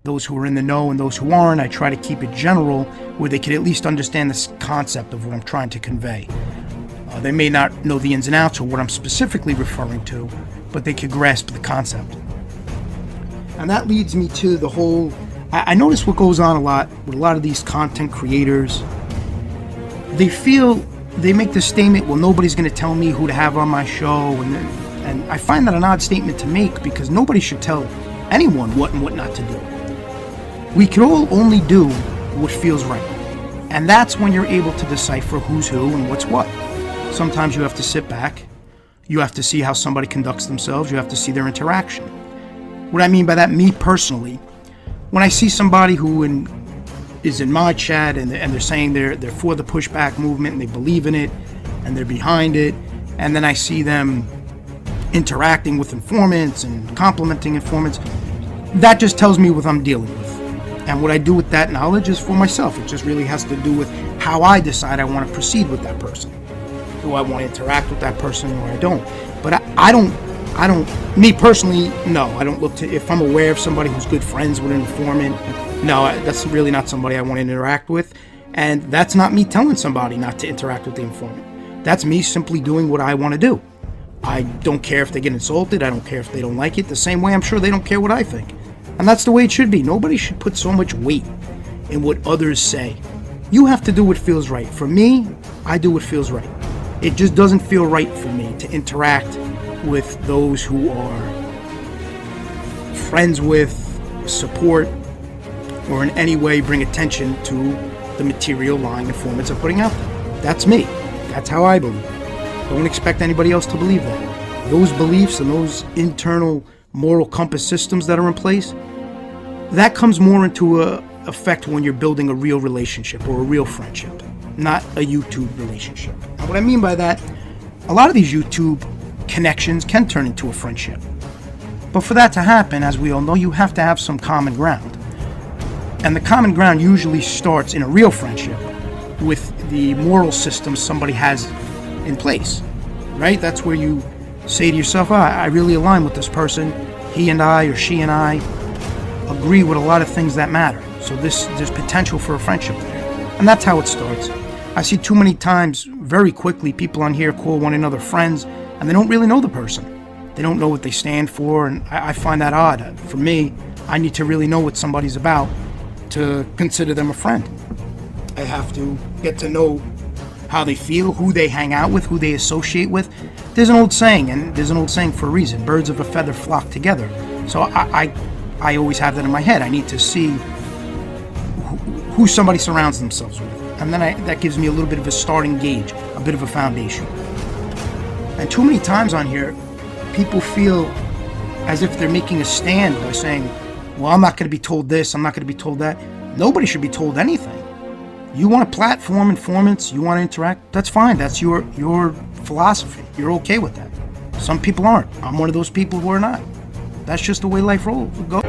those who are in the know and those who aren't. I try to keep it general where they could at least understand this concept of what I'm trying to convey. They may not know the ins and outs or what I'm specifically referring to, but they could grasp the concept. And that leads me to the whole, I notice what goes on a lot with a lot of these content creators. They make the statement, well, nobody's going to tell me who to have on my show. And I find that an odd statement to make, because nobody should tell anyone what and what not to do. We can all only do what feels right. And that's when you're able to decipher who's who and what's what. Sometimes you have to sit back. You have to see how somebody conducts themselves. You have to see their interaction. What I mean by that, me personally, when I see somebody who is in my chat and they're saying they're for the pushback movement and they believe in it and they're behind it, and then I see them interacting with informants and complimenting informants, that just tells me what I'm dealing with. And what I do with that knowledge is for myself. It just really has to do with how I decide I want to proceed with that person. Do I want to interact with that person or I don't? But I don't, me personally, no. I don't look to, if I'm aware of somebody who's good friends with an informant, no, that's really not somebody I want to interact with. And that's not me telling somebody not to interact with the informant. That's me simply doing what I want to do. I don't care if they get insulted. I don't care if they don't like it. The same way I'm sure they don't care what I think. And that's the way it should be. Nobody should put so much weight in what others say. You have to do what feels right. For me, I do what feels right. It just doesn't feel right for me to interact with those who are friends with, support, or in any way bring attention to the material lying informants are putting out there. That's me. That's how I believe. Don't expect anybody else to believe that. Those beliefs and those internal moral compass systems that are in place, that comes more into effect when you're building a real relationship or a real friendship, not a YouTube relationship. And what I mean by that, a lot of these YouTube connections can turn into a friendship. But for that to happen, as we all know, you have to have some common ground. And the common ground usually starts in a real friendship with the moral system somebody has in place, right? That's where you say to yourself, I really align with this person. He and I or she and I agree with a lot of things that matter. So there's potential for a friendship there. And that's how it starts. I see too many times, very quickly, people on here call one another friends, and they don't really know the person. They don't know what they stand for, and I find that odd. For me, I need to really know what somebody's about to consider them a friend. I have to get to know how they feel, who they hang out with, who they associate with. There's an old saying, and there's an old saying for a reason: birds of a feather flock together. So I always have that in my head. I need to see who somebody surrounds themselves with. And then that gives me a little bit of a starting gauge, a bit of a foundation. And too many times on here, people feel as if they're making a stand by saying, well, I'm not going to be told this, I'm not going to be told that. Nobody should be told anything. You want to platform informants, you want to interact, that's fine. That's your philosophy. You're okay with that. Some people aren't. I'm one of those people who are not. That's just the way life goes.